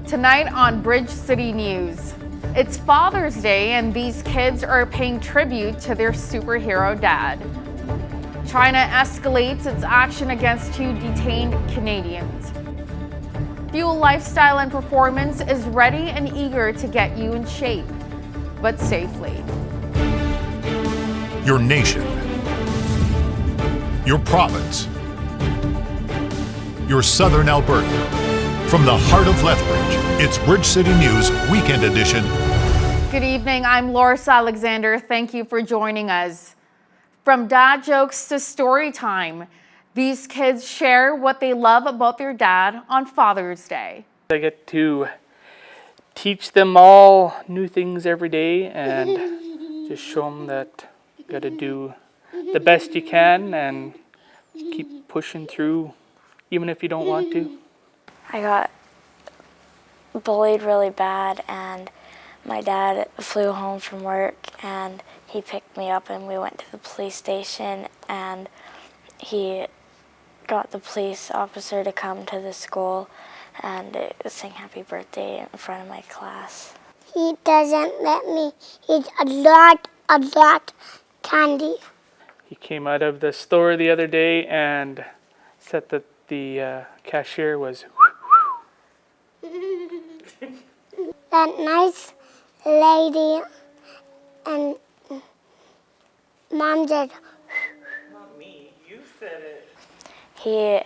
Tonight on Bridge City News. It's Father's Day and these kids are paying tribute to their superhero dad. China escalates its action against 2 detained Canadians. Fuel Lifestyle and Performance is ready and eager to get you in shape, but safely. Your nation, your province, your southern Alberta. From the heart of Lethbridge, it's Bridge City News Weekend Edition. Good evening, I'm LAURICE Alexander. Thank you for joining us. From dad jokes to story time, these kids share what they love about their dad on Father's Day. I get to teach them all new things every day and just show them that you got to do the best you can and keep pushing through even if you don't want to. I got bullied really bad and my dad flew home from work and he picked me up and we went to the police station and he got the police officer to come to the school and sing happy birthday in front of my class. He doesn't let me eat a lot candy. He came out of the store the other day and said that the cashier was That nice lady and Mom said, Not me, you said it. He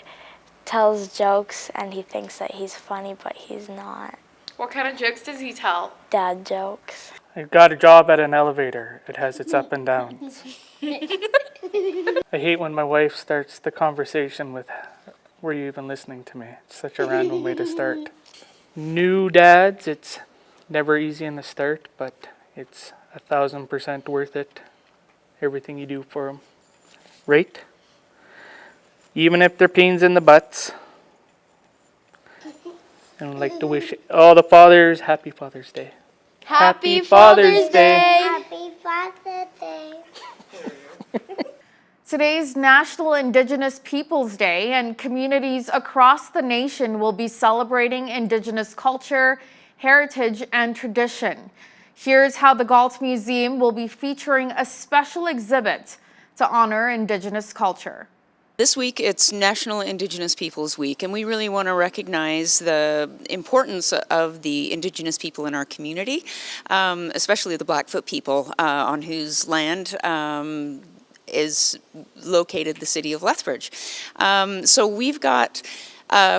tells jokes and he thinks that he's funny, but he's not. What kind of jokes does he tell? Dad jokes. I got a job at an elevator. It has its up and downs. I hate when my wife starts the conversation with, "Were you even listening to me?" It's such a random way to start. New dads, it's never easy in the start, but it's 1,000% worth it. Everything you do for them. Right? Even if they're pains in the butts. And I'd like to wish all the fathers Happy Father's Day. Happy Father's Day! Happy Father's Day. Today's National Indigenous Peoples Day, and communities across the nation will be celebrating Indigenous culture, heritage, and tradition. Here's how the Galt Museum will be featuring a special exhibit to honor Indigenous culture. This week, it's National Indigenous Peoples Week, and we really want to recognize the importance of the Indigenous people in our community, especially the Blackfoot people on whose land is located the city of Lethbridge. So we've got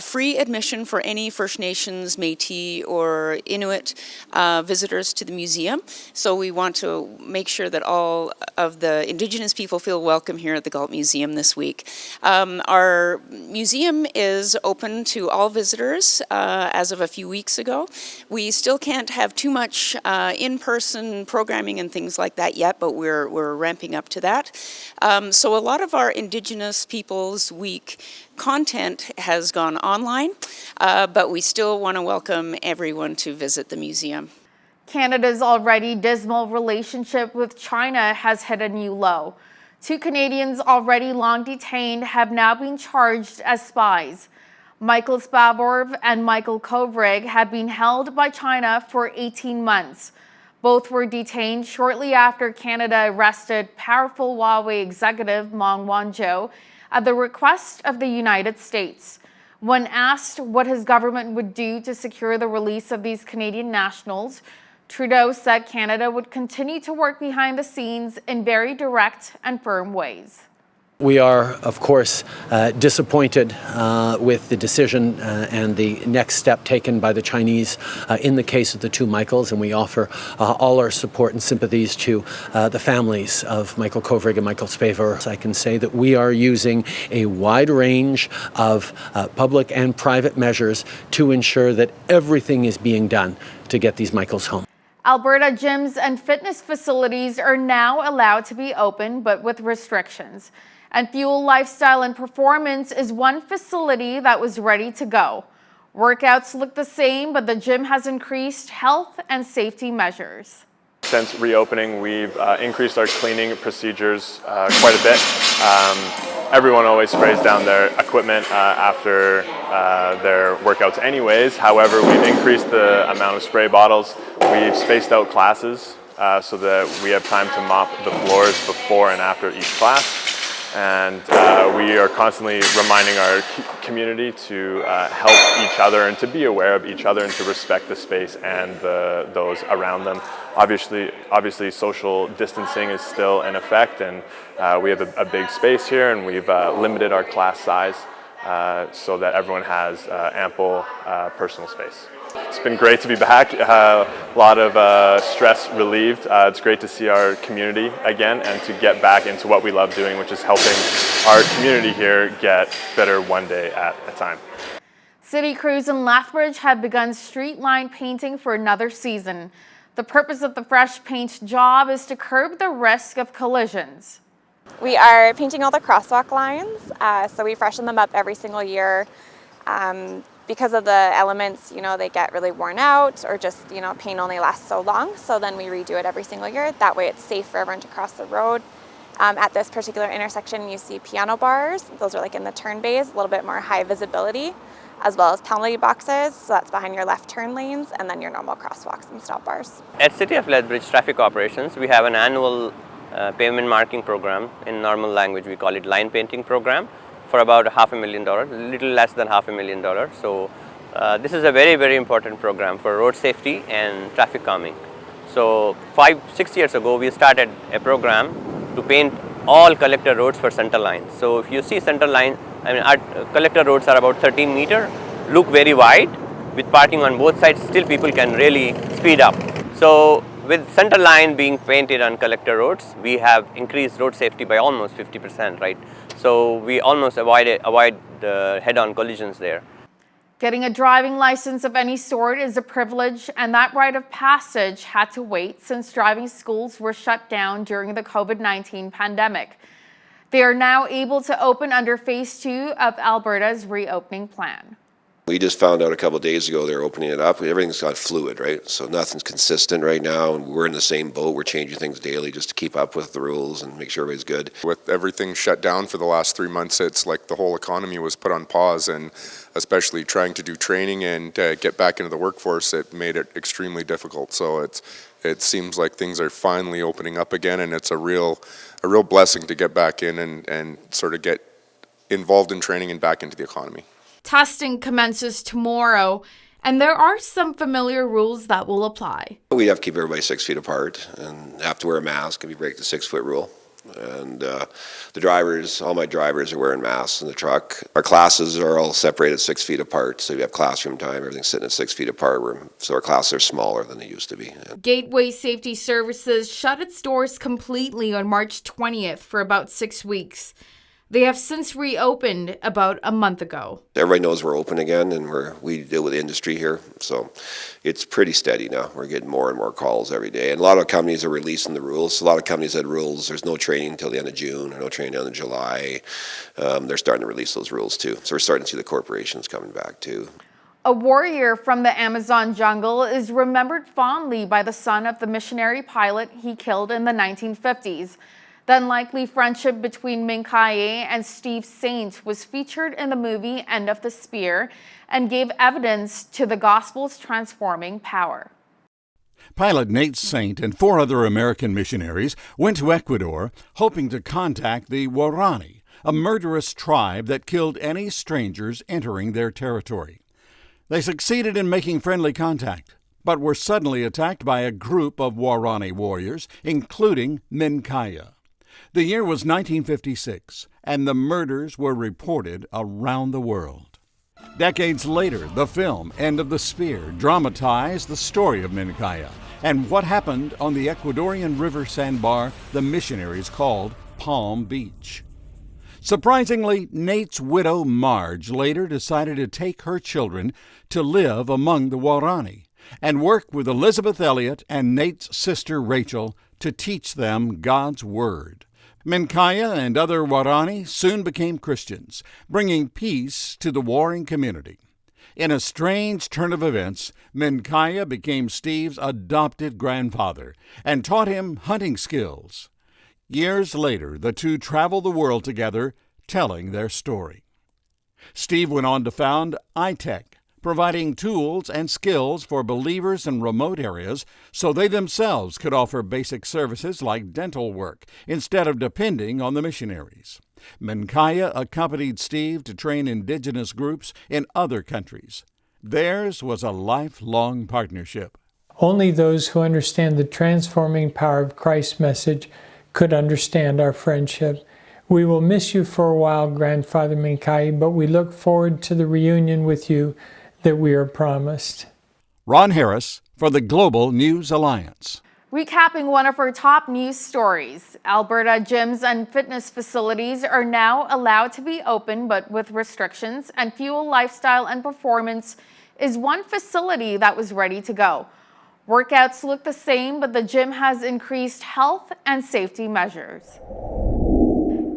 free admission for any First Nations, Métis, or Inuit visitors to the museum. So we want to make sure that all of the Indigenous people feel welcome here at the Galt Museum this week. Our museum is open to all visitors as of a few weeks ago. We still can't have too much in-person programming and things like that yet, but we're ramping up to that. So a lot of our Indigenous Peoples Week content has gone online, but we still want to welcome everyone to visit the museum. Canada's already dismal relationship with China has hit a new low. 2 Canadians already long detained have now been charged as spies. Michael Spaborv and Michael Kovrig have been held by China for 18 months. Both were detained shortly after Canada arrested powerful Huawei executive Meng Wanzhou at the request of the United States. When asked what his government would do to secure the release of these Canadian nationals, Trudeau said Canada would continue to work behind the scenes in very direct and firm ways. We are, of course, disappointed with the decision and the next step taken by the Chinese in the case of the 2 Michaels, and we offer all our support and sympathies to the families of Michael Kovrig and Michael Spaborv. I can say that we are using a wide range of public and private measures to ensure that everything is being done to get these Michaels home. Alberta gyms and fitness facilities are now allowed to be open, but with restrictions. And Fuel Lifestyle and Performance is one facility that was ready to go. Workouts look the same, but the gym has increased health and safety measures. Since reopening, we've increased our cleaning procedures quite a bit. everyone always sprays down their equipment after their workouts anyways. However, we've increased the amount of spray bottles. We've spaced out classes so that we have time to mop the floors before and after each class. And we are constantly reminding our community to help each other and to be aware of each other and to respect the space and those around them. Obviously, social distancing is still in effect, and we have a big space here, and we've limited our class size so that everyone has ample personal space. It's been great to be back, a lot of stress relieved. It's great to see our community again and to get back into what we love doing, which is helping our community here get better one day at a time. City crews in Lethbridge have begun street line painting for another season. The purpose of the fresh paint job is to curb the risk of collisions. We are painting all the crosswalk lines, so we freshen them up every single year. Because of the elements, they get really worn out, or just, paint only lasts so long. So then we redo it every single year. That way it's safe for everyone to cross the road. At this particular intersection, you see piano bars. Those are like in the turn bays, a little bit more high visibility, as well as penalty boxes. So that's behind your left turn lanes, and then your normal crosswalks and stop bars. At City of Lethbridge Traffic Operations, we have an annual pavement marking program. In normal language, we call it line painting program, for about $500,000, a little less than $500,000. So this is a very, very important program for road safety and traffic calming. So 5-6 years ago, we started a program to paint all collector roads for center line. So if you see center line, our collector roads are about 13 meters, look very wide, with parking on both sides, still people can really speed up. So with center line being painted on collector roads, we have increased road safety by almost 50%, right? So we almost avoid the head-on collisions there. Getting a driving license of any sort is a privilege, and that rite of passage had to wait since driving schools were shut down during the COVID-19 pandemic. They are now able to open under Phase 2 of Alberta's reopening plan. We just found out a couple of days ago they're opening it up. Everything's got fluid, right? So nothing's consistent right now, and we're in the same boat. We're changing things daily just to keep up with the rules and make sure everybody's good. With everything shut down for the last 3 months, it's like the whole economy was put on pause, and especially trying to do training and get back into the workforce, it made it extremely difficult. So it seems like things are finally opening up again, and it's a real blessing to get back in and sort of get involved in training and back into the economy. Testing commences tomorrow, and there are some familiar rules that will apply. We have to keep everybody 6 feet apart and have to wear a mask if you break the 6 foot rule. And the drivers, all my drivers are wearing masks in the truck. Our classes are all separated 6 feet apart, so you have classroom time, everything's sitting at 6 feet apart, so our classes are smaller than they used to be. Gateway Safety Services shut its doors completely on March 20th for about 6 weeks. They have since reopened about a month ago. Everybody knows we're open again, and we deal with the industry here, so it's pretty steady now. We're getting more and more calls every day, and a lot of companies are releasing the rules. A lot of companies had rules. There's no training until the end of June or no training until July. They're starting to release those rules too, so we're starting to see the corporations coming back too. A warrior from the Amazon jungle is remembered fondly by the son of the missionary pilot he killed in the 1950s. The unlikely friendship between Minh Khai and Steve Saint was featured in the movie End of the Spear and gave evidence to the gospel's transforming power. Pilot Nate Saint and 4 other American missionaries went to Ecuador hoping to contact the Waorani, a murderous tribe that killed any strangers entering their territory. They succeeded in making friendly contact, but were suddenly attacked by a group of Waorani warriors, including Minh Khai. The year was 1956, and the murders were reported around the world. Decades later, the film End of the Spear dramatized the story of Minh Khai and what happened on the Ecuadorian river sandbar the missionaries called Palm Beach. Surprisingly, Nate's widow Marge later decided to take her children to live among the Waorani and work with Elizabeth Elliot and Nate's sister Rachel to teach them God's Word. Minh Khai and other Waorani soon became Christians, bringing peace to the warring community. In a strange turn of events, Minh Khai became Steve's adopted grandfather and taught him hunting skills. Years later, the two traveled the world together, telling their story. Steve went on to found iTech, providing tools and skills for believers in remote areas so they themselves could offer basic services like dental work instead of depending on the missionaries. Menkaya accompanied Steve to train indigenous groups in other countries. Theirs was a lifelong partnership. Only those who understand the transforming power of Christ's message could understand our friendship. We will miss you for a while, Grandfather Menkai, but we look forward to the reunion with you that we are promised. Ron Harris for the Global News Alliance. Recapping one of our top news stories, Alberta gyms and fitness facilities are now allowed to be open but with restrictions, and Fuel Lifestyle and Performance is one facility that was ready to go. Workouts look the same, but the gym has increased health and safety measures.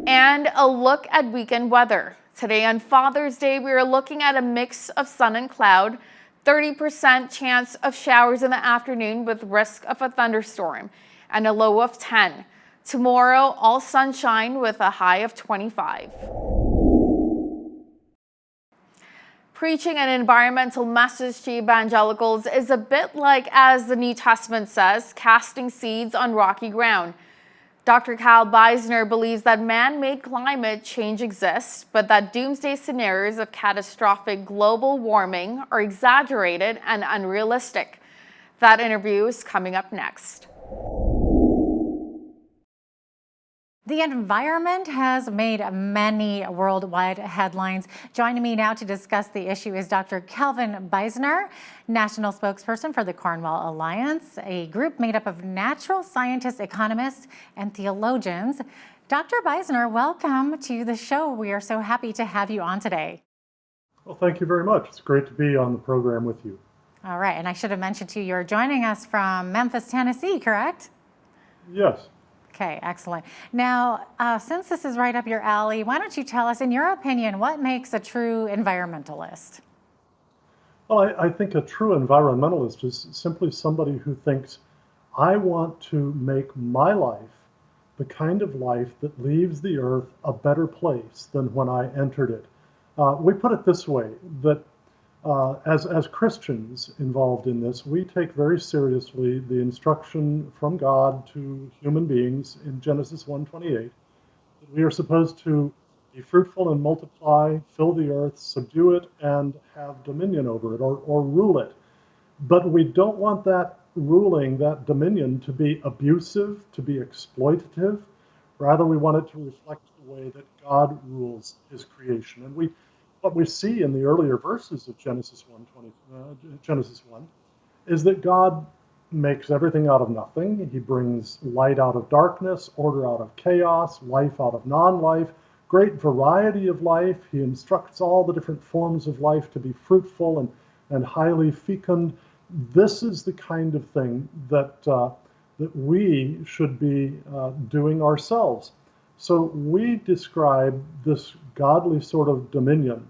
And a look at weekend weather. Today on Father's Day, we are looking at a mix of sun and cloud, 30% chance of showers in the afternoon with risk of a thunderstorm, and a low of 10. Tomorrow, all sunshine with a high of 25. Preaching an environmental message to evangelicals is a bit like, as the New Testament says, casting seeds on rocky ground. Dr. Kyle BEISNER believes that man-made climate change exists, but that doomsday scenarios of catastrophic global warming are exaggerated and unrealistic. That interview is coming up next. The environment has made many worldwide headlines. Joining me now to discuss the issue is Dr. Calvin BEISNER, national spokesperson for the Cornwall Alliance, a group made up of natural scientists, economists, and theologians. Dr. BEISNER, welcome to the show. We are so happy to have you on today. Well, thank you very much. It's great to be on the program with you. All right, and I should have mentioned to you, you're joining us from Memphis, Tennessee, correct? Yes. Okay, excellent. Now, since this is right up your alley, why don't you tell us, in your opinion, what makes a true environmentalist? Well, I think a true environmentalist is simply somebody who thinks, I want to make my life the kind of life that leaves the earth a better place than when I entered it. We put it this way, that as Christians involved in this, we take very seriously the instruction from God to human beings in Genesis 1:28, that we are supposed to be fruitful and multiply, fill the earth, subdue it, and have dominion over it, or rule it. But we don't want that ruling, that dominion, to be abusive, to be exploitative. Rather, we want it to reflect the way that God rules his creation. And what we see in the earlier verses of Genesis 1 is that God makes everything out of nothing. He brings light out of darkness, order out of chaos, life out of non-life, great variety of life. He instructs all the different forms of life to be fruitful and highly fecund. This is the kind of thing that we should be doing ourselves. So we describe this godly sort of dominion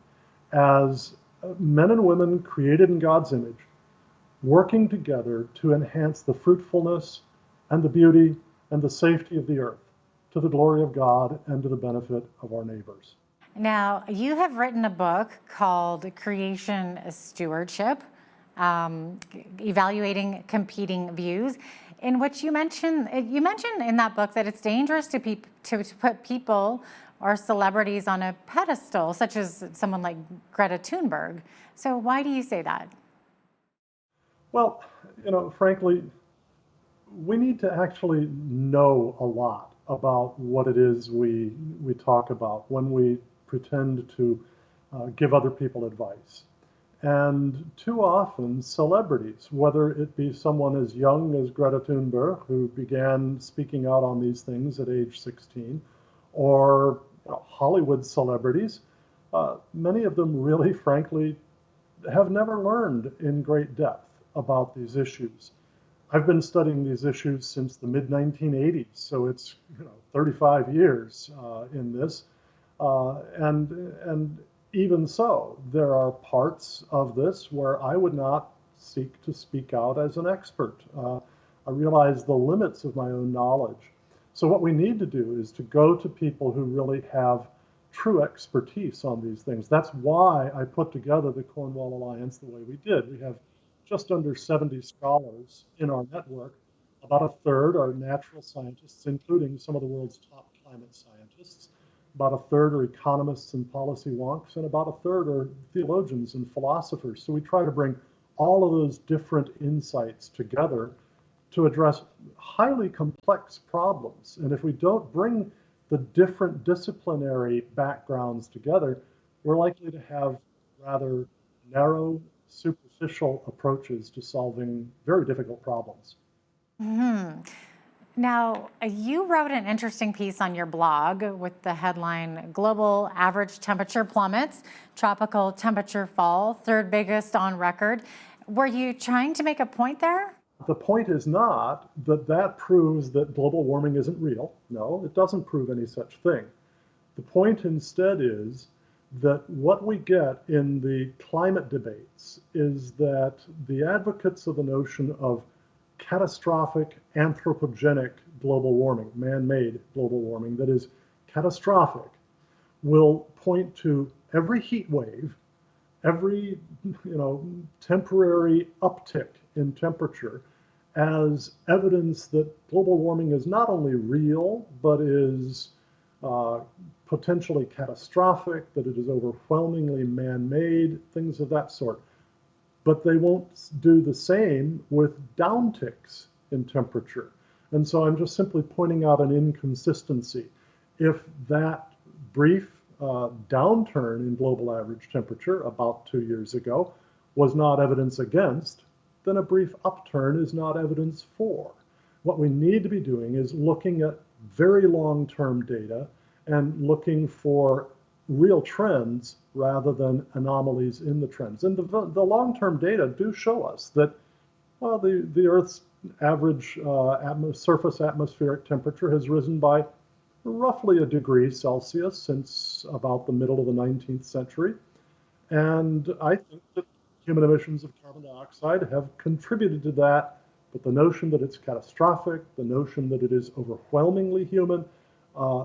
as men and women created in God's image, working together to enhance the fruitfulness and the beauty and the safety of the earth, to the glory of God and to the benefit of our neighbors. Now, you have written a book called Creation Stewardship, Evaluating Competing Views, in which you mention in that book that it's dangerous to put people or celebrities on a pedestal, such as someone like Greta Thunberg. So why do you say that? Well, frankly, we need to actually know a lot about what it is we talk about when we pretend to give other people advice. And too often, celebrities, whether it be someone as young as Greta Thunberg, who began speaking out on these things at age 16, or Hollywood celebrities, many of them really, frankly, have never learned in great depth about these issues. I've been studying these issues since the mid-1980s, so it's 35 years in this, and even so, there are parts of this where I would not seek to speak out as an expert. I realize the limits of my own knowledge. So what we need to do is to go to people who really have true expertise on these things. That's why I put together the Cornwall Alliance the way we did. We have just under 70 scholars in our network. About a third are natural scientists, including some of the world's top climate scientists. About a third are economists and policy wonks, and about a third are theologians and philosophers. So we try to bring all of those different insights together to address highly complex problems. And if we don't bring the different disciplinary backgrounds together, we're likely to have rather narrow, superficial approaches to solving very difficult problems. Now, you wrote an interesting piece on your blog with the headline, Global Average Temperature Plummets, Tropical Temperature Fall, third biggest on record. Were you trying to make a point there? The point is not that that proves that global warming isn't real. No, it doesn't prove any such thing. The point instead is that what we get in the climate debates is that the advocates of the notion of catastrophic anthropogenic global warming, man-made global warming that is catastrophic, will point to every heat wave, every temporary uptick in temperature as evidence that global warming is not only real, but is potentially catastrophic, that it is overwhelmingly man-made, things of that sort. But they won't do the same with downticks in temperature. And so I'm just simply pointing out an inconsistency. If that brief downturn in global average temperature about 2 years ago was not evidence against, then a brief upturn is not evidence for. What we need to be doing is looking at very long-term data and looking for real trends rather than anomalies in the trends. And the long-term data do show us that the Earth's average surface atmospheric temperature has risen by roughly 1 degree Celsius since about the middle of the 19th century. And I think that human emissions of carbon dioxide have contributed to that, but the notion that it's catastrophic, the notion that it is overwhelmingly human,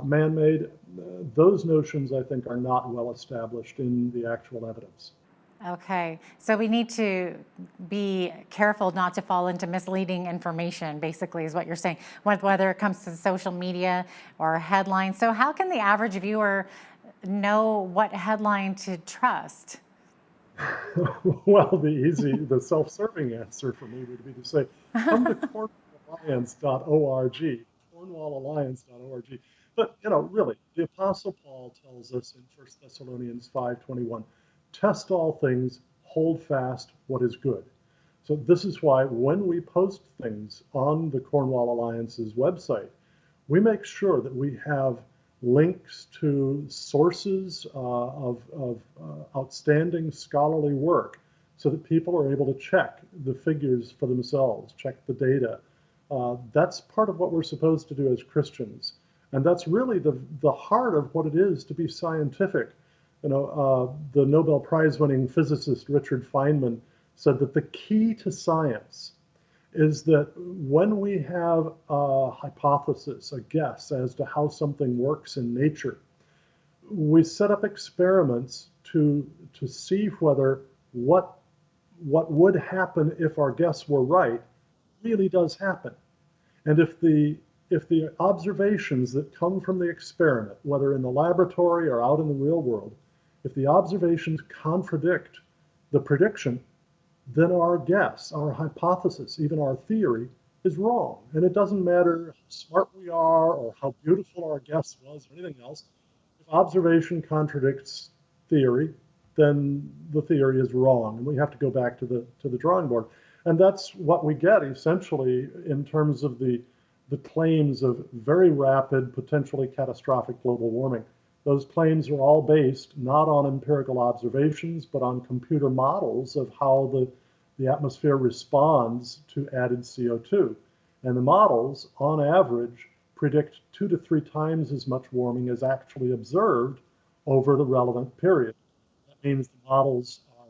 man-made, those notions, I think, are not well established in the actual evidence. Okay, so we need to be careful not to fall into misleading information, basically, is what you're saying, whether it comes to social media or headlines. So how can the average viewer know what headline to trust? Well, the self-serving answer for me would be to say, come to cornwallalliance.org, cornwallalliance.org. But, really, the Apostle Paul tells us in 1 Thessalonians 5:21, test all things, hold fast what is good. So this is why when we post things on the Cornwall Alliance's website, we make sure that we have links to sources of outstanding scholarly work so that people are able to check the figures for themselves, check the data. That's part of what we're supposed to do as Christians. And that's really the heart of what it is to be scientific. The Nobel Prize winning physicist Richard Feynman said that the key to science is that when we have a hypothesis, a guess as to how something works in nature, we set up experiments to see whether what would happen if our guess were right really does happen. And if the observations that come from the experiment, whether in the laboratory or out in the real world, if the observations contradict the prediction, then our guess, our hypothesis, even our theory is wrong. And it doesn't matter how smart we are or how beautiful our guess was or anything else. If observation contradicts theory, then the theory is wrong. And we have to go back to the drawing board. And that's what we get essentially in terms of the claims of very rapid, potentially catastrophic global warming. Those claims are all based not on empirical observations, but on computer models of how the atmosphere responds to added CO2. And the models, on average, predict 2 to 3 times as much warming as actually observed over the relevant period. That means the models are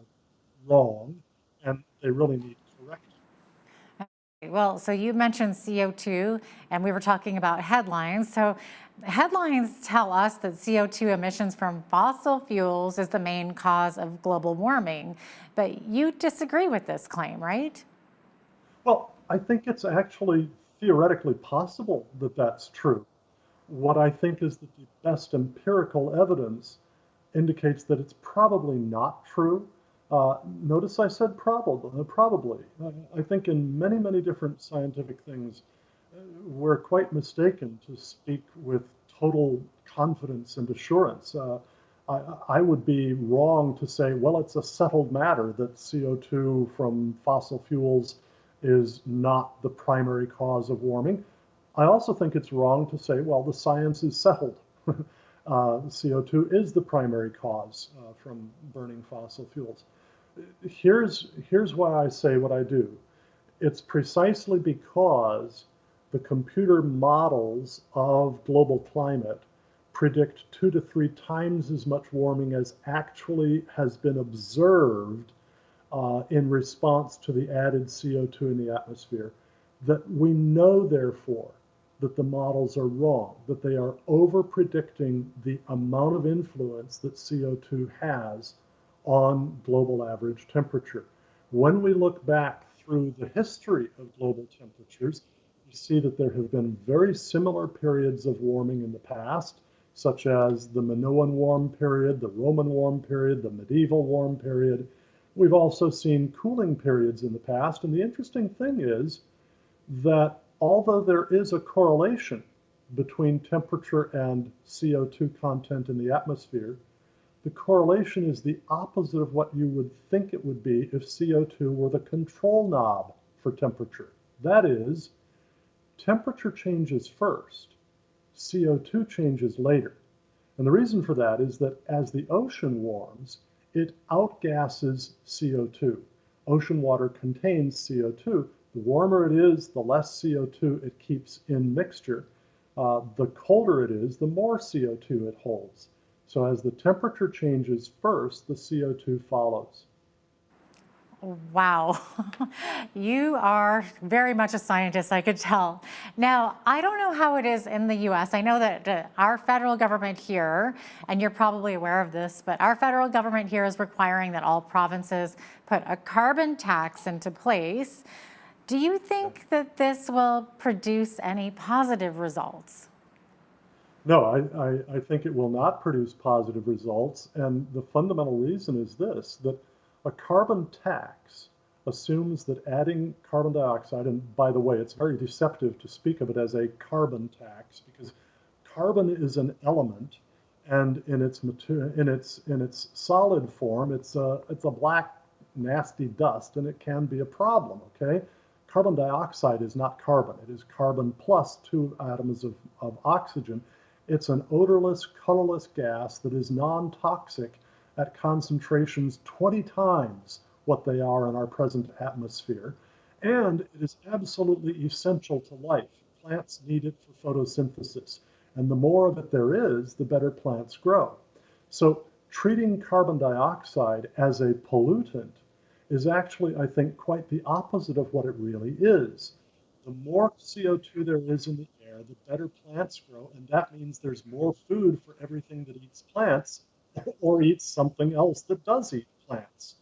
wrong, and they really need correcting. Well, so you mentioned CO2, and we were talking about headlines. So Headlines tell us that CO2 emissions from fossil fuels is the main cause of global warming, but you disagree with this claim, right? Well, I think it's actually theoretically possible that that's true. What I think is that the best empirical evidence indicates that it's probably not true. Notice I said probably. I think in many, many different scientific things, we're quite mistaken to speak with total confidence and assurance. I would be wrong to say, well, it's a settled matter that CO2 from fossil fuels is not the primary cause of warming. I also think it's wrong to say, well, the science is settled. CO2 is the primary cause from burning fossil fuels. Here's why I say what I do. It's precisely because the computer models of global climate predict 2 to 3 times as much warming as actually has been observed in response to the added CO2 in the atmosphere, that we know, therefore, that the models are wrong, that they are over-predicting the amount of influence that CO2 has on global average temperature. When we look back through the history of global temperatures, we see that there have been very similar periods of warming in the past, such as the Minoan warm period, the Roman warm period, the medieval warm period. We've also seen cooling periods in the past, and the interesting thing is that although there is a correlation between temperature and CO2 content in the atmosphere, the correlation is the opposite of what you would think it would be if CO2 were the control knob for temperature. That is, temperature changes first, CO2 changes later. And the reason for that is that as the ocean warms, it outgasses CO2. Ocean water contains CO2. The warmer it is, the less CO2 it keeps in mixture. The colder it is, the more CO2 it holds. So as the temperature changes first, the CO2 follows. Wow, you are very much a scientist, I could tell. Now, I don't know how it is in the US. I know that our federal government here, and you're probably aware of this, but our federal government here is requiring that all provinces put a carbon tax into place. Do you think that this will produce any positive results? No, I think it will not produce positive results. And the fundamental reason is this, that a carbon tax assumes that adding carbon dioxide, and by the way, it's very deceptive to speak of it as a carbon tax, because carbon is an element, and in its solid form, it's a black, nasty dust, and it can be a problem, okay? Carbon dioxide is not carbon. It is carbon plus 2 atoms of oxygen. It's an odorless, colorless gas that is non-toxic at concentrations 20 times what they are in our present atmosphere. And it is absolutely essential to life. Plants need it for photosynthesis. And the more of it there is, the better plants grow. So treating carbon dioxide as a pollutant is actually, I think, quite the opposite of what it really is. The more CO2 there is in the air, the better plants grow, and that means there's more food for everything that eats plants or eats something else that does eat plants.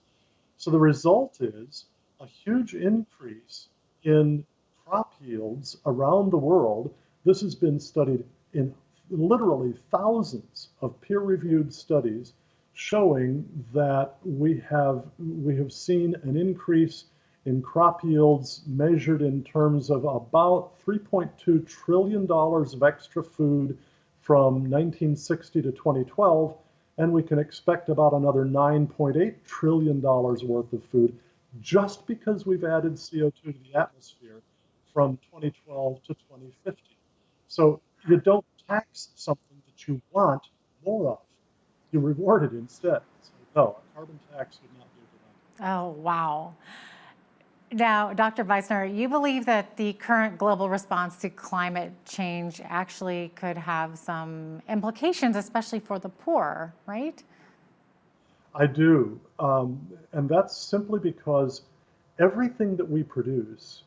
So the result is a huge increase in crop yields around the world. This has been studied in literally thousands of peer-reviewed studies showing that we have seen an increase in crop yields measured in terms of about $3.2 trillion of extra food from 1960 to 2012, and we can expect about another $9.8 trillion worth of food just because we've added CO2 to the atmosphere from 2012 to 2050. So you don't tax something that you want more of. You reward it instead. So no, a carbon tax would not be a good idea. Oh, wow. Now, Dr. Beisner, you believe that the current global response to climate change actually could have some implications, especially for the poor, right? I do. And that's simply because everything that we produce,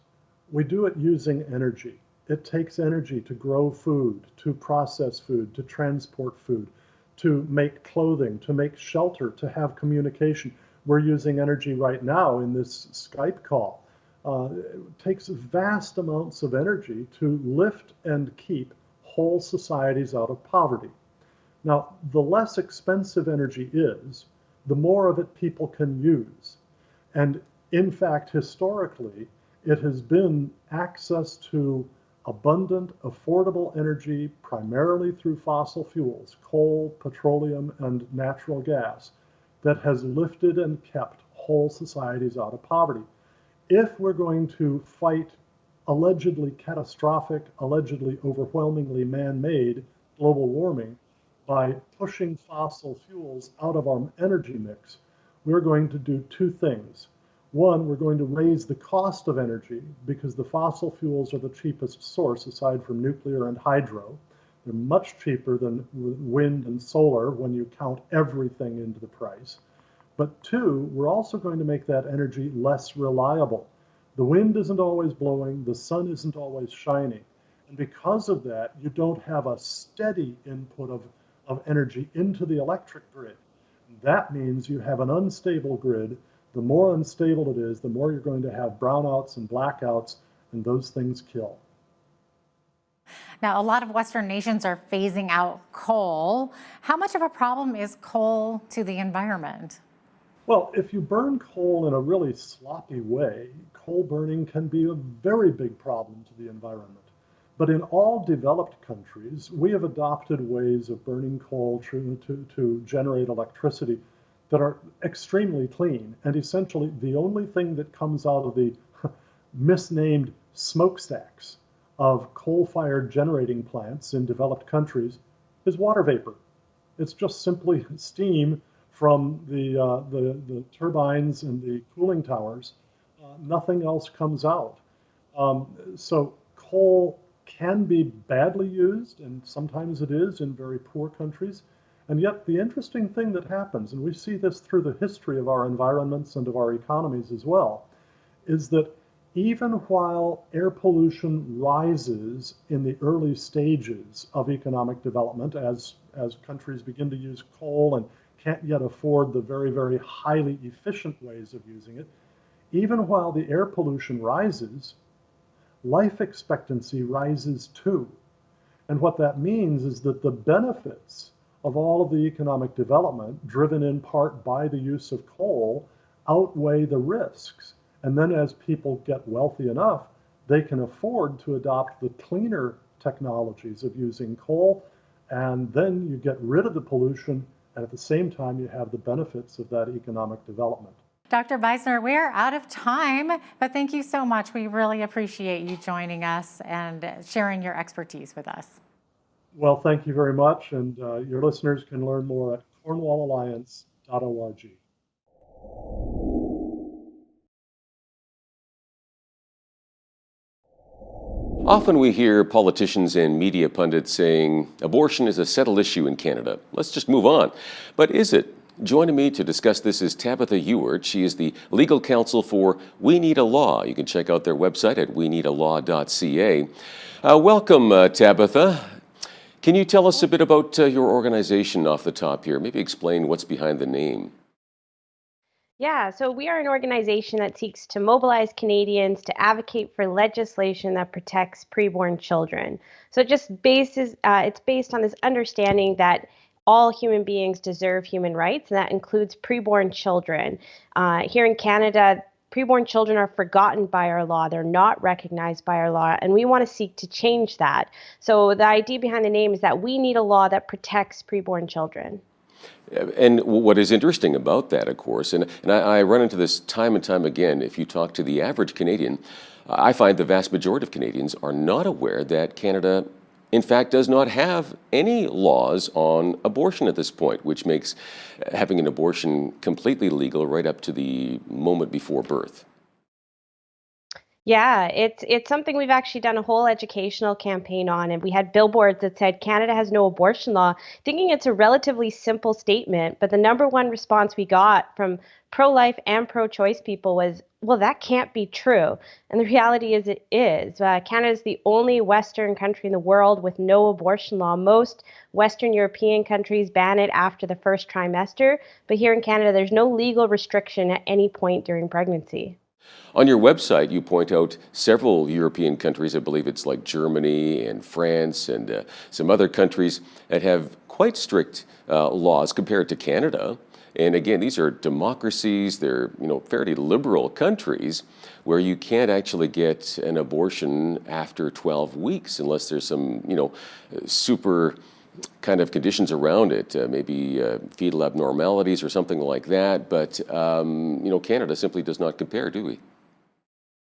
we do it using energy. It takes energy to grow food, to process food, to transport food, to make clothing, to make shelter, to have communication. We're using energy right now in this Skype call. It takes vast amounts of energy to lift and keep whole societies out of poverty. Now, the less expensive energy is, the more of it people can use. And in fact, historically, it has been access to abundant, affordable energy, primarily through fossil fuels, coal, petroleum, and natural gas, that has lifted and kept whole societies out of poverty. If we're going to fight allegedly catastrophic, allegedly overwhelmingly man-made global warming by pushing fossil fuels out of our energy mix, we're going to do two things. One, we're going to raise the cost of energy because the fossil fuels are the cheapest source aside from nuclear and hydro. They're much cheaper than wind and solar when you count everything into the price. But two, we're also going to make that energy less reliable. The wind isn't always blowing, the sun isn't always shining. And because of that, you don't have a steady input of energy into the electric grid. That means you have an unstable grid. The more unstable it is, the more you're going to have brownouts and blackouts, and those things kill. Now, a lot of Western nations are phasing out coal. How much of a problem is coal to the environment? Well, if you burn coal in a really sloppy way, coal burning can be a very big problem to the environment. But in all developed countries, we have adopted ways of burning coal to generate electricity that are extremely clean. And essentially, the only thing that comes out of the misnamed smokestacks of coal-fired generating plants in developed countries is water vapor. It's just simply steam from the turbines and the cooling towers. Nothing else comes out. So coal can be badly used, and sometimes it is in very poor countries. And yet the interesting thing that happens, and we see this through the history of our environments and of our economies as well, is that even while air pollution rises in the early stages of economic development, as countries begin to use coal and can't yet afford the very, very highly efficient ways of using it, even while the air pollution rises, life expectancy rises too. And what that means is that the benefits of all of the economic development, driven in part by the use of coal, outweigh the risks. And then as people get wealthy enough, they can afford to adopt the cleaner technologies of using coal, and then you get rid of the pollution, and at the same time you have the benefits of that economic development. Dr. Beisner, we're out of time, but thank you so much. We really appreciate you joining us and sharing your expertise with us. Well, thank you very much, and your listeners can learn more at cornwallalliance.org. Often we hear politicians and media pundits saying abortion is a settled issue in Canada. Let's just move on. But is it? Joining me to discuss this is Tabitha EWERT. She is the legal counsel for We Need a Law. You can check out their website at weneedalaw.ca. Welcome, Tabitha. Can you tell us a bit about your organization off the top here? Maybe explain what's behind the name. Yeah, so we are an organization that seeks to mobilize Canadians to advocate for legislation that protects preborn children. So it's based on this understanding that all human beings deserve human rights, and that includes preborn children. Here in Canada, preborn children are forgotten by our law. They're not recognized by our law, and we want to seek to change that. So the idea behind the name is that we need a law that protects preborn children. And what is interesting about that, of course, and I run into this time and time again, if you talk to the average Canadian, I find the vast majority of Canadians are not aware that Canada, in fact, does not have any laws on abortion at this point, which makes having an abortion completely legal right up to the moment before birth. Yeah, it's something we've actually done a whole educational campaign on, and we had billboards that said Canada has no abortion law, thinking it's a relatively simple statement, but the number one response we got from pro-life and pro-choice people was, well, that can't be true. And the reality is it is. Canada is the only Western country in the world with no abortion law. Most Western European countries ban it after the first trimester, but here in Canada, there's no legal restriction at any point during pregnancy. On your website, you point out several European countries, I believe it's like Germany and France and some other countries that have quite strict laws compared to Canada. And again, these are democracies, they're fairly liberal countries where you can't actually get an abortion after 12 weeks unless there's some, super kind of conditions around it, maybe fetal abnormalities or something like that. But, Canada simply does not compare, do we?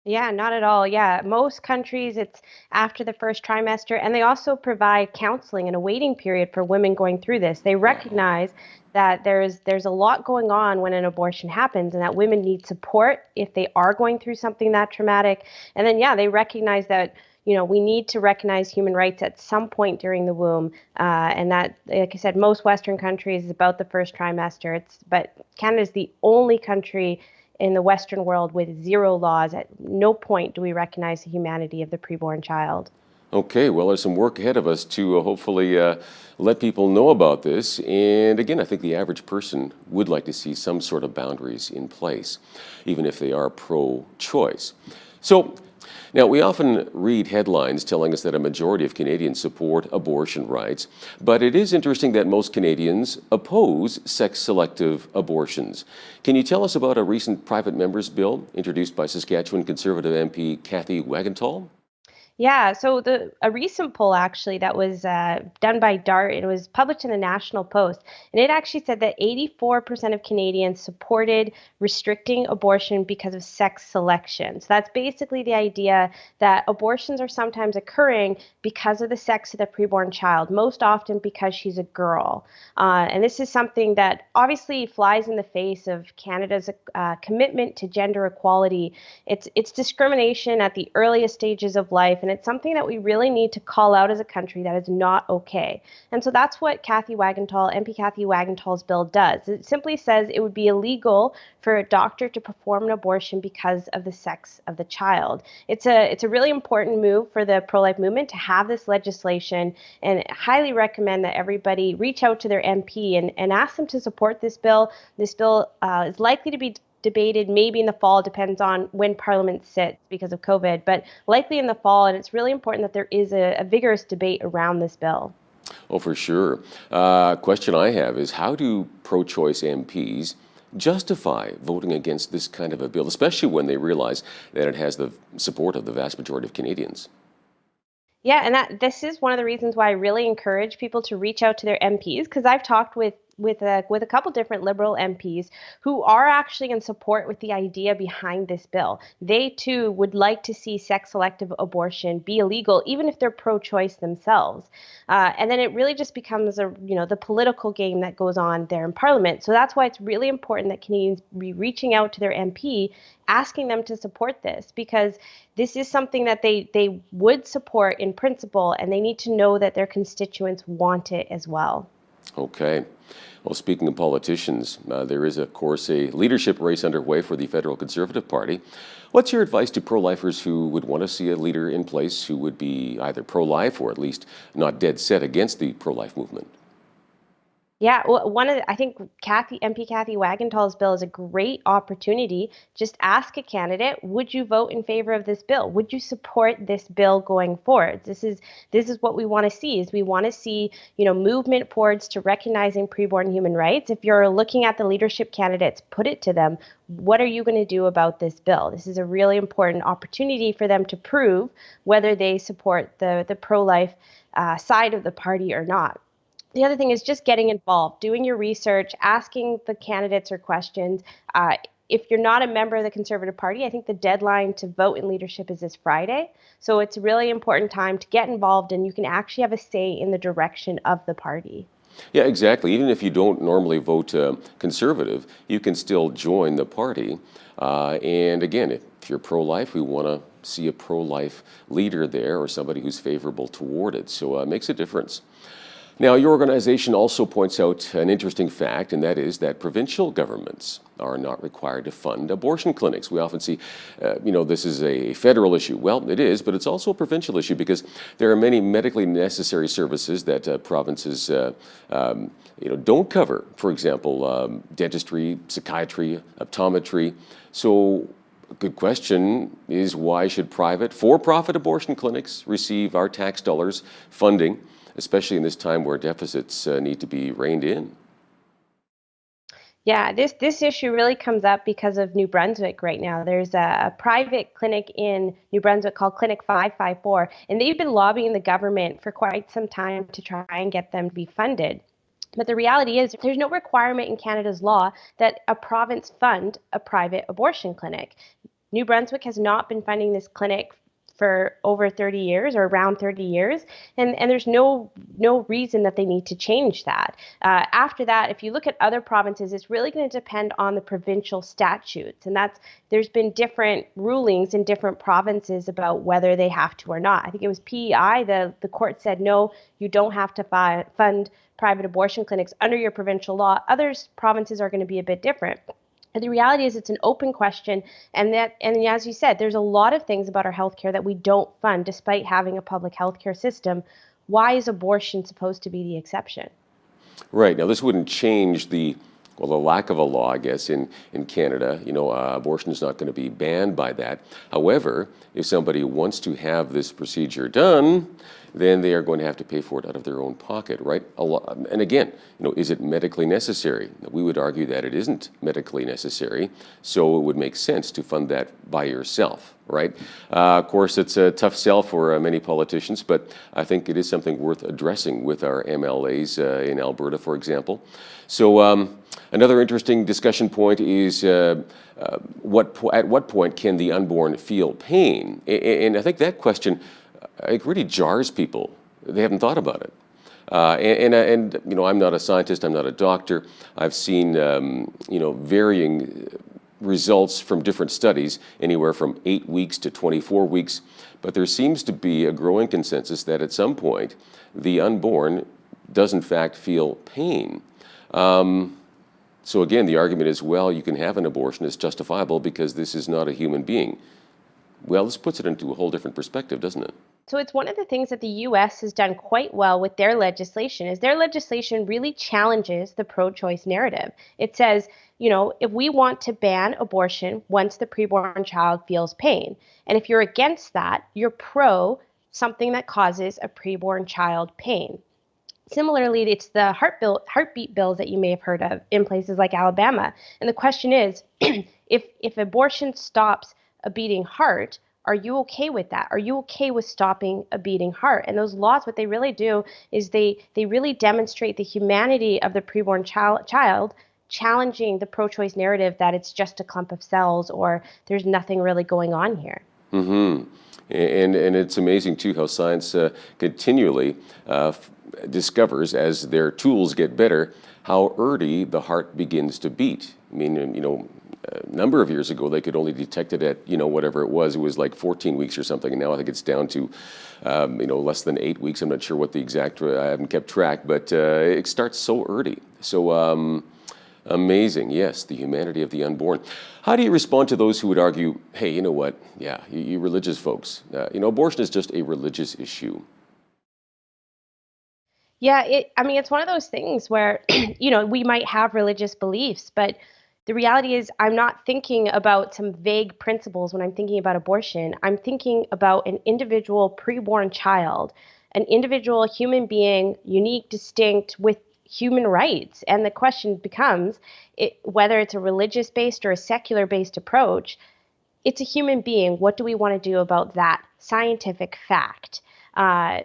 Yeah, not at all. Yeah, most countries it's after the first trimester, and they also provide counseling and a waiting period for women going through this. They recognize that there's a lot going on when an abortion happens, and that women need support if they are going through something that traumatic. And then they recognize that we need to recognize human rights at some point during the womb, and that, like I said, most Western countries is about the first trimester. But Canada is the only country in the Western world with zero laws. At no point do we recognize the humanity of the preborn child. Okay, well, there's some work ahead of us to hopefully let people know about this. And again, I think the average person would like to see some sort of boundaries in place, even if they are pro-choice. So, now, we often read headlines telling us that a majority of Canadians support abortion rights, but it is interesting that most Canadians oppose sex-selective abortions. Can you tell us about a recent private member's bill introduced by Saskatchewan Conservative MP Kathy Wagenthal? Yeah, so a recent poll actually that was done by DART, and it was published in the National Post, and it actually said that 84% of Canadians supported restricting abortion because of sex selection. So that's basically the idea that abortions are sometimes occurring because of the sex of the preborn child, most often because she's a girl. And this is something that obviously flies in the face of Canada's commitment to gender equality. It's discrimination at the earliest stages of life, and it's something that we really need to call out as a country that is not okay. And so that's what MP Kathy Wagenthal's bill does. It simply says it would be illegal for a doctor to perform an abortion because of the sex of the child. It's a really important move for the pro-life movement to have this legislation, and I highly recommend that everybody reach out to their MP and ask them to support this bill. This bill is likely to be debated maybe in the fall, depends on when Parliament sits because of COVID, but likely in the fall, and it's really important that there is a vigorous debate around this bill. Oh, for sure. Question I have is, how do pro-choice MPs justify voting against this kind of a bill, especially when they realize that it has the support of the vast majority of Canadians? Yeah, and this is one of the reasons why I really encourage people to reach out to their MPs, because I've talked with a couple different Liberal MPs who are actually in support with the idea behind this bill. They too would like to see sex-selective abortion be illegal, even if they're pro-choice themselves. And then it really just becomes the political game that goes on there in Parliament. So that's why it's really important that Canadians be reaching out to their MP, asking them to support this, because this is something that they would support in principle, and they need to know that their constituents want it as well. Okay. Well, speaking of politicians, there is, of course, a leadership race underway for the Federal Conservative Party. What's your advice to pro-lifers who would want to see a leader in place who would be either pro-life or at least not dead set against the pro-life movement? Yeah, well, I think MP Kathy Wagenthal's bill is a great opportunity. Just ask a candidate, would you vote in favor of this bill? Would you support this bill going forward? This is what we want to see. Is we want to see, movement towards to recognizing preborn human rights. If you're looking at the leadership candidates, put it to them. What are you going to do about this bill? This is a really important opportunity for them to prove whether they support the pro-life side of the party or not. The other thing is just getting involved, doing your research, asking the candidates or questions. If you're not a member of the Conservative Party, I think the deadline to vote in leadership is this Friday. So it's a really important time to get involved, and you can actually have a say in the direction of the party. Yeah, exactly. Even if you don't normally vote conservative, you can still join the party. And again, if you're pro-life, we want to see a pro-life leader there or somebody who's favorable toward it. So it makes a difference. Now, your organization also points out an interesting fact, and that is that provincial governments are not required to fund abortion clinics. We often see, this is a federal issue. Well, it is, but it's also a provincial issue because there are many medically necessary services that provinces don't cover. For example, dentistry, psychiatry, optometry. So a good question is, why should private, for-profit abortion clinics receive our tax dollars funding, especially in this time where deficits need to be reined in? Yeah, this issue really comes up because of New Brunswick right now. There's a private clinic in New Brunswick called Clinic 554, and they've been lobbying the government for quite some time to try and get them to be funded. But the reality is there's no requirement in Canada's law that a province fund a private abortion clinic. New Brunswick has not been funding this clinic for over 30 years or around 30 years, and there's no reason that they need to change that. After that, if you look at other provinces, it's really going to depend on the provincial statutes, and there's been different rulings in different provinces about whether they have to or not. I think it was PEI, the court said, no, you don't have to fund private abortion clinics under your provincial law. Other provinces are going to be a bit different. And the reality is it's an open question, and as you said, there's a lot of things about our healthcare that we don't fund despite having a public healthcare system. Why is abortion supposed to be the exception? Right. Now, this wouldn't change the lack of a law, I guess, in Canada. Abortion is not going to be banned by that. However, if somebody wants to have this procedure done, then they are going to have to pay for it out of their own pocket, right? And again, is it medically necessary? We would argue that it isn't medically necessary, so it would make sense to fund that by yourself, right? Of course, it's a tough sell for many politicians, but I think it is something worth addressing with our MLAs in Alberta, for example. So another interesting discussion point is at what point can the unborn feel pain? And I think that question it really jars people. They haven't thought about it. I'm not a scientist, I'm not a doctor. I've seen, varying results from different studies, anywhere from 8 weeks to 24 weeks. But there seems to be a growing consensus that at some point, the unborn does in fact feel pain. So again, the argument is, well, you can have an abortion, it's justifiable because this is not a human being. Well, this puts it into a whole different perspective, doesn't it? So it's one of the things that the U.S. has done quite well with their legislation is their legislation really challenges the pro-choice narrative. It says, if we want to ban abortion once the preborn child feels pain, and if you're against that, you're pro something that causes a preborn child pain. Similarly, it's the heartbeat bills that you may have heard of in places like Alabama. And the question is, if abortion stops a beating heart, are you okay with that? Are you okay with stopping a beating heart? And those laws, what they really do is they really demonstrate the humanity of the preborn child, challenging the pro-choice narrative that it's just a clump of cells or there's nothing really going on here. Mm-hmm. And it's amazing, too, how science continually discovers, as their tools get better, how early the heart begins to beat. I mean, a number of years ago, they could only detect it at, whatever it was like 14 weeks or something. And now I think it's down to, less than 8 weeks. I'm not sure what the exact, I haven't kept track, but it starts so early. So amazing. Yes, the humanity of the unborn. How do you respond to those who would argue, hey, you know what? Yeah, you religious folks, abortion is just a religious issue. Yeah, it's one of those things where, we might have religious beliefs, but the reality is I'm not thinking about some vague principles when I'm thinking about abortion. I'm thinking about an individual preborn child, an individual human being, unique, distinct, with human rights. And the question becomes, whether it's a religious-based or a secular-based approach, it's a human being. What do we want to do about that scientific fact?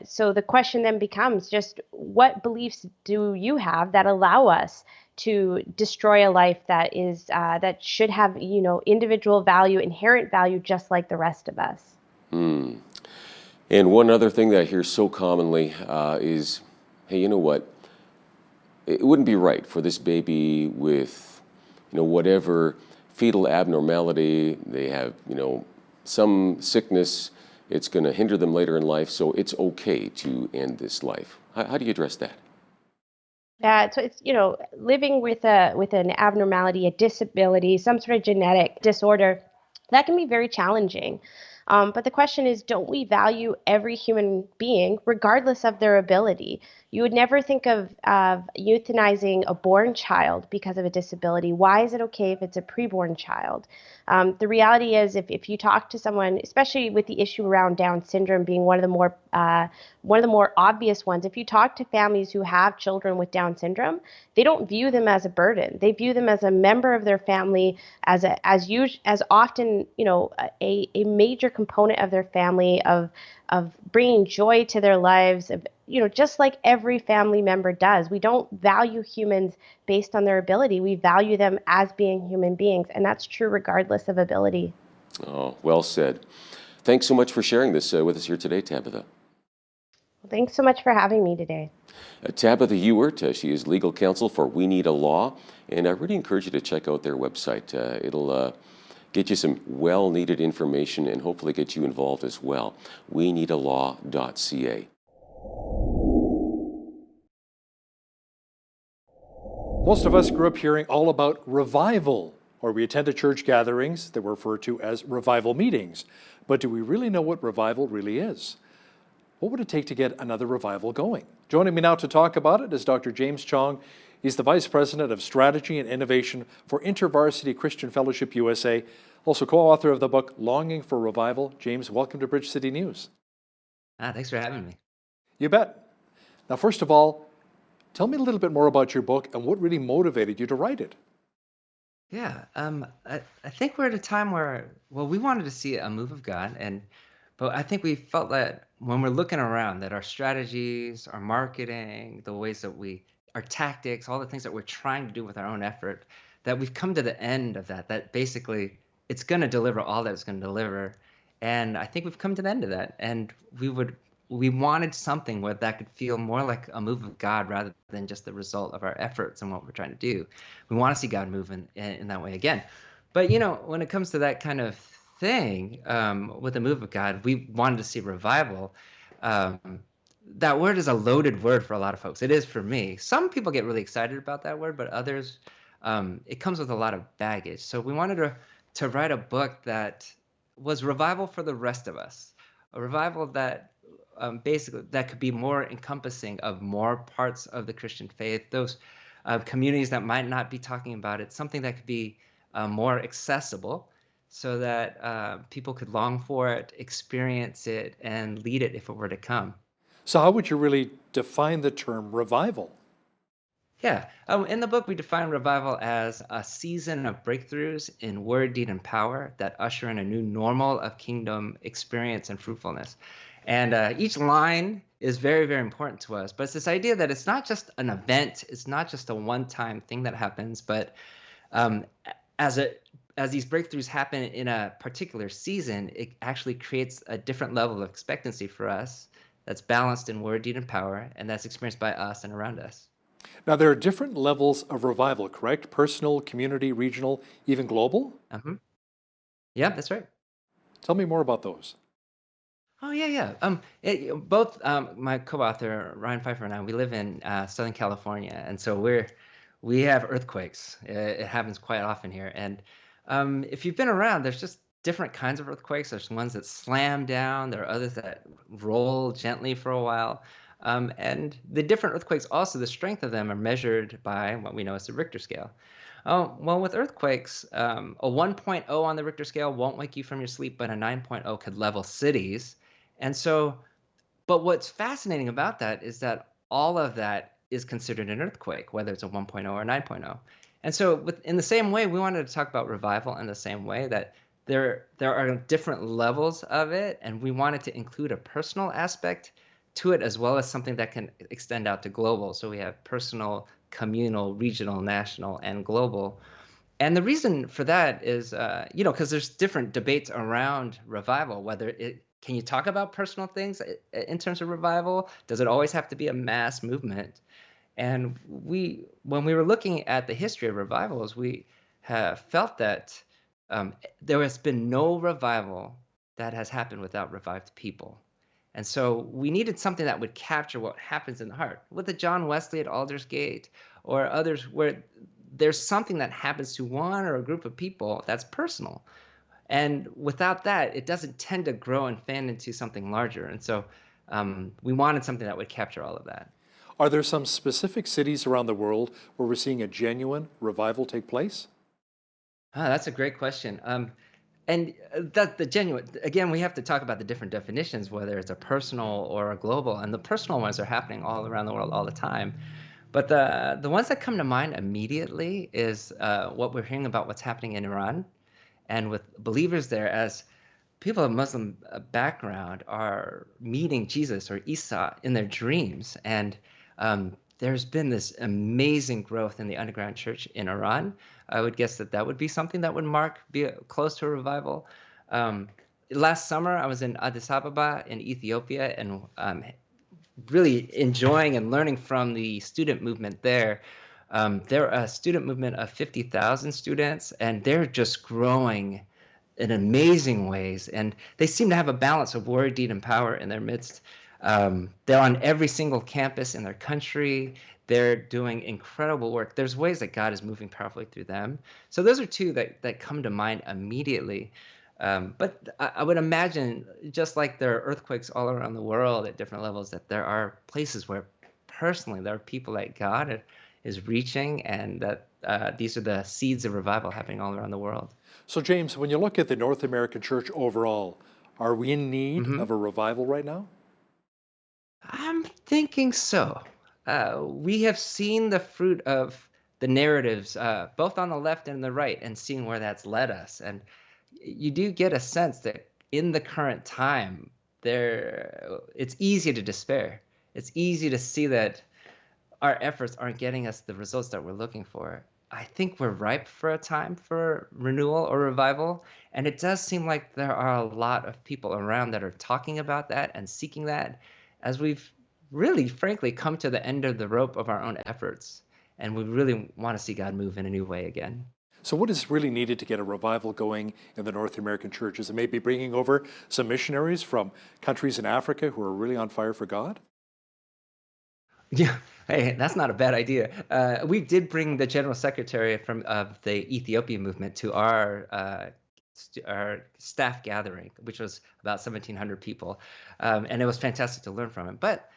So the question then becomes just what beliefs do you have that allow us to destroy a life that is that should have individual value, inherent value, just like the rest of us. And one other thing that I hear so commonly is, hey, you know what? it wouldn't be right for this baby with, whatever fetal abnormality, they have, some sickness, it's going to hinder them later in life, so it's okay to end this life. How do you address that? So it's, living with an abnormality, a disability, some sort of genetic disorder, that can be very challenging. But the question is, don't we value every human being regardless of their ability? You would never think of euthanizing a born child because of a disability. Why is it okay if it's a preborn child? The reality is, if you talk to someone, especially with the issue around Down syndrome being one of the more obvious ones, if you talk to families who have children with Down syndrome, they don't view them as a burden. They view them as a member of their family, as often a major component of their family, of bringing joy to their lives, just like every family member does. We don't value humans based on their ability. We value them as being human beings, and that's true regardless of ability. Oh, well said. Thanks so much for sharing this with us here today, Tabitha. Well, thanks so much for having me today. Tabitha Ewert, she is legal counsel for We Need a Law, and I really encourage you to check out their website. It'll get you some well-needed information and hopefully get you involved as well. weneedalaw.ca. Most of us grew up hearing all about revival, or we attended church gatherings that were referred to as revival meetings. But do we really know what revival really is? What would it take to get another revival going? Joining me now to talk about it is Dr. James Choung. He's the Vice President of Strategy and Innovation for InterVarsity Christian Fellowship USA, also co-author of the book Longing for Revival. James, welcome to Bridge City News. Thanks for having me. You bet. Now, first of all, tell me a little bit more about your book and what really motivated you to write it. Yeah, I think we're at a time where, we wanted to see a move of God, but I think we felt that when we're looking around, that our strategies, our marketing, the ways that our tactics, all the things that we're trying to do with our own effort, that we've come to the end of that basically it's going to deliver all that it's going to deliver. And I think we've come to the end of that. And we wanted something where that could feel more like a move of God rather than just the result of our efforts and what we're trying to do. We want to see God move in that way again. But, when it comes to that kind of thing, with the move of God, we wanted to see revival. That word is a loaded word for a lot of folks. It is for me. Some people get really excited about that word, but others, it comes with a lot of baggage. So we wanted to write a book that was revival for the rest of us, a revival that basically that could be more encompassing of more parts of the Christian faith, those communities that might not be talking about it, something that could be more accessible so that people could long for it, experience it, and lead it if it were to come. So how would you really define the term revival? Yeah, in the book, we define revival as a season of breakthroughs in word, deed, and power that usher in a new normal of kingdom experience and fruitfulness. And each line is very, very important to us. But it's this idea that it's not just an event, it's not just a one-time thing that happens, but as these breakthroughs happen in a particular season, it actually creates a different level of expectancy for us that's balanced in word, deed, and power, and that's experienced by us and around us. Now, there are different levels of revival, correct? Personal, community, regional, even global? Yeah, that's right. Tell me more about those. Oh, yeah. Both my co-author, Ryan Pfeiffer, and I, we live in Southern California, and so we have earthquakes. It happens quite often here. And if you've been around, there's just different kinds of earthquakes. There's ones that slam down. There are others that roll gently for a while. And the different earthquakes also, the strength of them are measured by what we know as the Richter scale. Well, with earthquakes, a 1.0 on the Richter scale won't wake you from your sleep, but a 9.0 could level cities. And so, but what's fascinating about that is that all of that is considered an earthquake, whether it's a 1.0 or 9.0. And so in the same way, we wanted to talk about revival in the same way, that there are different levels of it, and we wanted to include a personal aspect to it as well as something that can extend out to global. So we have personal, communal, regional, national, and global. And the reason for that is, because there's different debates around revival, can you talk about personal things in terms of revival? Does it always have to be a mass movement? And when we were looking at the history of revivals, we have felt that there has been no revival that has happened without revived people. And so we needed something that would capture what happens in the heart. With the John Wesley at Aldersgate or others, where there's something that happens to one or a group of people that's personal. And without that, it doesn't tend to grow and fan into something larger. And so we wanted something that would capture all of that. Are there some specific cities around the world where we're seeing a genuine revival take place? That's a great question. And the genuine, again, we have to talk about the different definitions, whether it's a personal or a global. And the personal ones are happening all around the world all the time. But the ones that come to mind immediately is what we're hearing about what's happening in Iran, and with believers there, as people of Muslim background are meeting Jesus or Isa in their dreams. And there's been this amazing growth in the underground church in Iran. I would guess that would be something that would be close to a revival. Last summer, I was in Addis Ababa in Ethiopia, and really enjoying and learning from the student movement there. They're a student movement of 50,000 students, and they're just growing in amazing ways. And they seem to have a balance of word, deed, and power in their midst. They're on every single campus in their country. They're doing incredible work. There's ways that God is moving powerfully through them. So those are two that come to mind immediately. But I would imagine, just like there are earthquakes all around the world at different levels, that there are places where personally there are people that God is reaching, and that these are the seeds of revival happening all around the world. So James, when you look at the North American church overall, are we in need of a revival right now? I'm thinking so. We have seen the fruit of the narratives, both on the left and the right, and seeing where that's led us. And you do get a sense that in the current time, it's easy to despair. It's easy to see that our efforts aren't getting us the results that we're looking for. I think we're ripe for a time for renewal or revival. And it does seem like there are a lot of people around that are talking about that and seeking that, as we've really, frankly, come to the end of the rope of our own efforts. And we really want to see God move in a new way again. So what is really needed to get a revival going in the North American churches? It may be bringing over some missionaries from countries in Africa who are really on fire for God? Yeah, hey, that's not a bad idea. We did bring the general secretary of the Ethiopian movement to our staff gathering, which was about 1,700 people, and it was fantastic to learn from him. But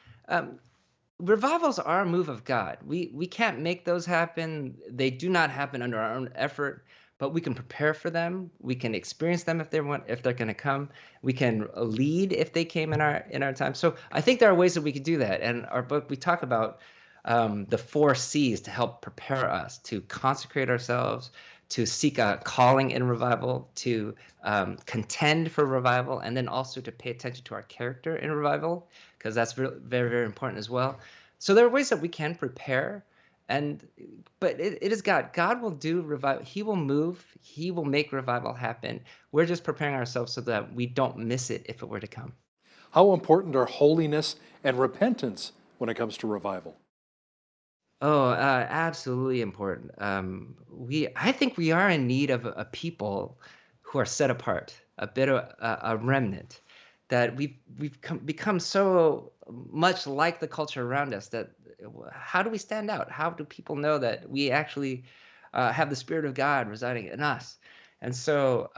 revivals are a move of God. We can't make those happen. They do not happen under our own effort, but we can prepare for them. We can experience them if they're going to come. We can lead if they came in our time. So I think there are ways that we could do that. And our book, we talk about the 4 C's to help prepare us to consecrate ourselves, to seek a calling in revival, to contend for revival, and then also to pay attention to our character in revival, because that's very, very important as well. So there are ways that we can prepare, but it is God. God will do revival. He will move. He will make revival happen. We're just preparing ourselves so that we don't miss it if it were to come. How important are holiness and repentance when it comes to revival? Oh, absolutely important. I think we are in need of a people who are set apart, a bit of a remnant, that we've become so much like the culture around us that how do we stand out? How do people know that we actually have the Spirit of God residing in us? And so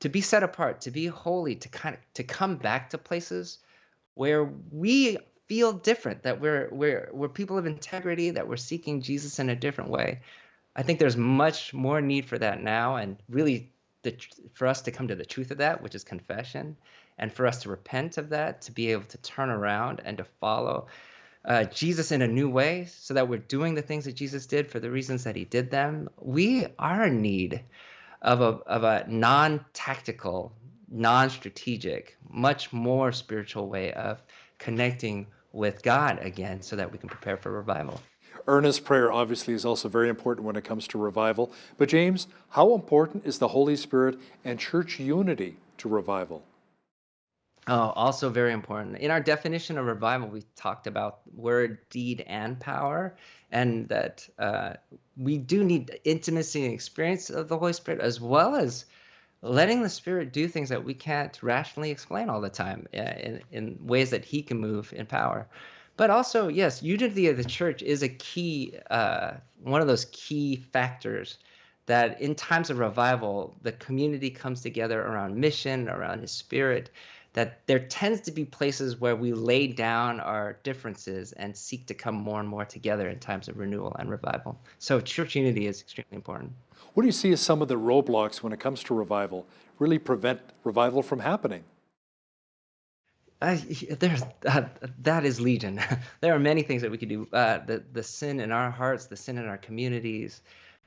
to be set apart, to be holy, to come back to places where we feel different, that we're people of integrity, that we're seeking Jesus in a different way. I think there's much more need for that now, and really for us to come to the truth of that, which is confession, and for us to repent of that, to be able to turn around and to follow Jesus in a new way, so that we're doing the things that Jesus did for the reasons that he did them. We are in need of a non-tactical, non-strategic, much more spiritual way of connecting with God again, so that we can prepare for revival. Earnest prayer obviously is also very important when it comes to revival. But James, how important is the Holy Spirit and church unity to revival? Oh, also very important. In our definition of revival, we talked about word, deed, and power, and that we do need intimacy and experience of the Holy Spirit, as well as letting the Spirit do things that we can't rationally explain all the time in ways that He can move in power. But also, yes, unity of the church is a key, one of those key factors that in times of revival, the community comes together around mission, around His Spirit, that there tends to be places where we lay down our differences and seek to come more and more together in times of renewal and revival. So church unity is extremely important. What do you see as some of the roadblocks when it comes to revival, really prevent revival from happening? That is legion. There are many things that we could do. The sin in our hearts, the sin in our communities.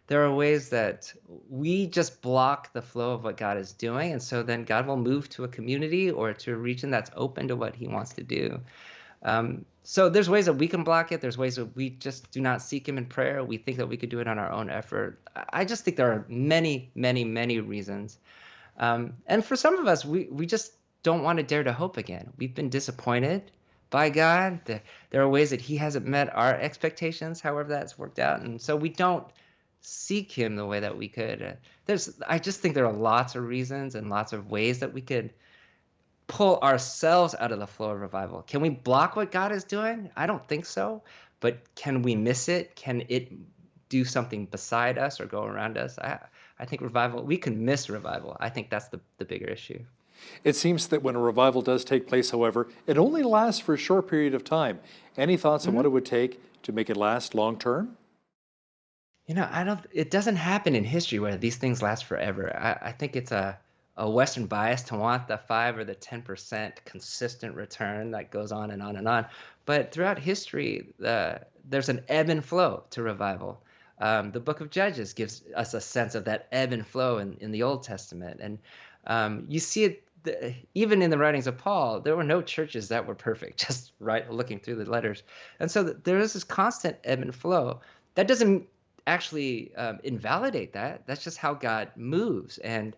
There are ways that we just block the flow of what God is doing, and so then God will move to a community or to a region that's open to what He wants to do. So there's ways that we can block it. There's ways that we just do not seek Him in prayer. We think that we could do it on our own effort. I just think there are many, many, many reasons. And for some of us, we just don't want to dare to hope again. We've been disappointed by God. There are ways that He hasn't met our expectations, however that's worked out. And so we don't seek Him the way that we could. I just think there are lots of reasons and lots of ways that we could pull ourselves out of the flow of revival. Can we block what God is doing? I don't think so. But can we miss it? Can it do something beside us or go around us? I think revival, we can miss revival. I think that's the bigger issue. It seems that when a revival does take place, however, it only lasts for a short period of time. Any thoughts on what it would take to make it last long term? You know, it doesn't happen in history where these things last forever. I think it's a Western bias to want the 5 or the 10% consistent return that goes on and on and on. But throughout history, there's an ebb and flow to revival. The book of Judges gives us a sense of that ebb and flow in the Old Testament. And you see it even in the writings of Paul. There were no churches that were perfect, just looking through the letters. And so there is this constant ebb and flow. That doesn't actually invalidate that. That's just how God moves. And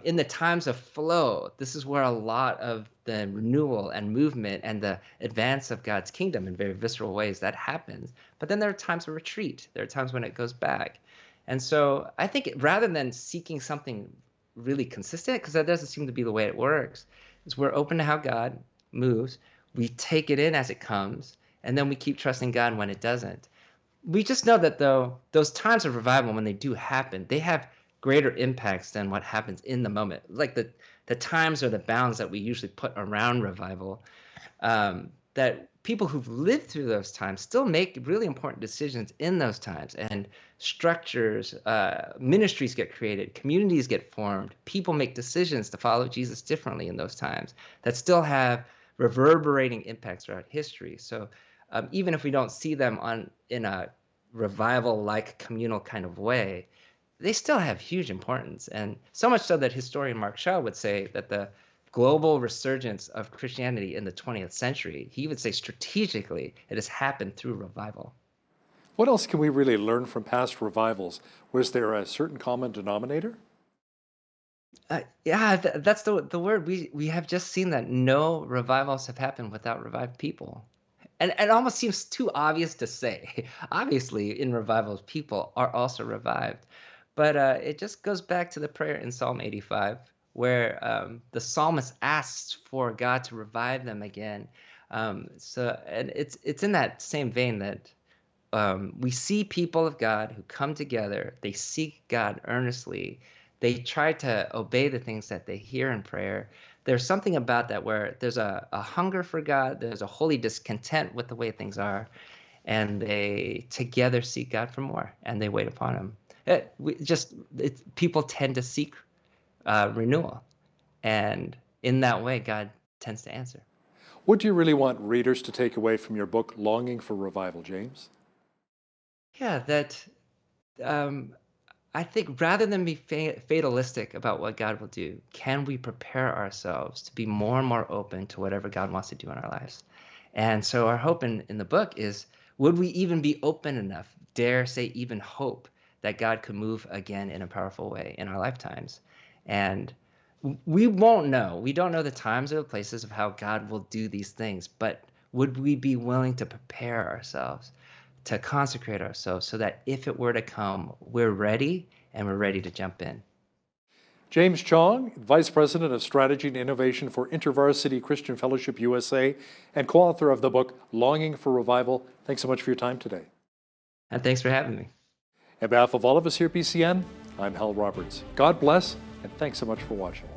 in the times of flow, this is where a lot of the renewal and movement and the advance of God's kingdom in very visceral ways, that happens. But then there are times of retreat. There are times when it goes back. And so I think rather than seeking something really consistent, because that doesn't seem to be the way it works, is we're open to how God moves. We take it in as it comes, and then we keep trusting God when it doesn't. We just know that, though, those times of revival, when they do happen, they have greater impacts than what happens in the moment. Like the times or the bounds that we usually put around revival, that people who've lived through those times still make really important decisions in those times. And structures, ministries get created, communities get formed, people make decisions to follow Jesus differently in those times that still have reverberating impacts throughout history. So even if we don't see them in a revival-like communal kind of way, they still have huge importance. And so much so that historian Mark Shaw would say that the global resurgence of Christianity in the 20th century, he would say strategically, it has happened through revival. What else can we really learn from past revivals? Was there a certain common denominator? Yeah, that's the word. We have just seen that no revivals have happened without revived people. And it almost seems too obvious to say. Obviously, in revivals, people are also revived. But it just goes back to the prayer in Psalm 85, where the psalmist asks for God to revive them again. And it's in that same vein that we see people of God who come together. They seek God earnestly. They try to obey the things that they hear in prayer. There's something about that where there's a hunger for God. There's a holy discontent with the way things are. And they together seek God for more, and they wait upon Him. People tend to seek renewal. And in that way, God tends to answer. What do you really want readers to take away from your book, Longing for Revival, James? Yeah, that I think rather than be fatalistic about what God will do, can we prepare ourselves to be more and more open to whatever God wants to do in our lives? And so our hope in the book is, would we even be open enough, dare say even hope, that God could move again in a powerful way in our lifetimes? And we won't know. We don't know the times or the places of how God will do these things, but would we be willing to prepare ourselves, to consecrate ourselves so that if it were to come, we're ready and we're ready to jump in? James Chong, Vice President of Strategy and Innovation for InterVarsity Christian Fellowship USA and co-author of the book Longing for Revival. Thanks so much for your time today. And thanks for having me. On behalf of all of us here at BCN, I'm Hal Roberts. God bless, and thanks so much for watching.